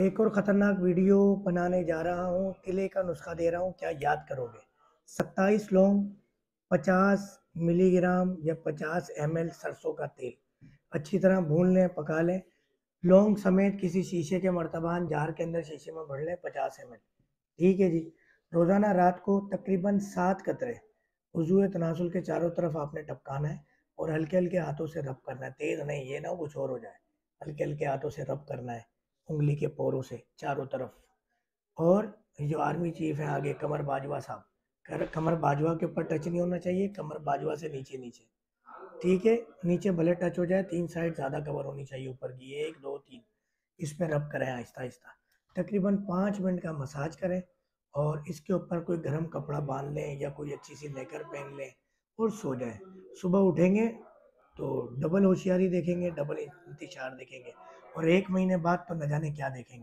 एक और ख़तरनाक वीडियो बनाने जा रहा हूँ, किले का नुस्खा दे रहा हूँ, क्या याद करोगे? 27 लौंग, 50 मिलीग्राम या 50 ml सरसों का तेल, अच्छी तरह भून लें, पका लें। लौंग समेत किसी शीशे के मर्तबान जार के अंदर शीशे में भर लें 50 ml। ठीक है जी। रोज़ाना रात को तकरीबन 7 कतरे वज़ूए तनासुल के चारों तरफ आपने टपकाना है और हल्के-हल्के हाथों से रब करना है, तेज़ नहीं, ये ना हो कुछ और हो जाए। हल्के-हल्के हाथों से रब करना है, उँगली के पोरों से चारों तरफ। और ये जो आर्मी चीफ है आगे कमर बाजवा साहब, कमर बाजवा के ऊपर टच नहीं होना चाहिए, कमर बाजवा से नीचे नीचे। ठीक है, नीचे भले टच हो जाए, 3 साइड ज़्यादा कवर होनी चाहिए ऊपर की, 1 2 3। इस पे रब करें आहिस्ता आहिस्ता, तकरीबन 5 मिनट का मसाज करें और इसके ऊपर कोई गर्म कपड़ा बांध लें या कोई अच्छी सी नेकर पहन लें और सो जाएं। सुबह उठेंगे तो डबल होशियारी देखेंगे, डबल इंतशार देखेंगे और 1 महीने बाद तो न जाने क्या देखेंगे।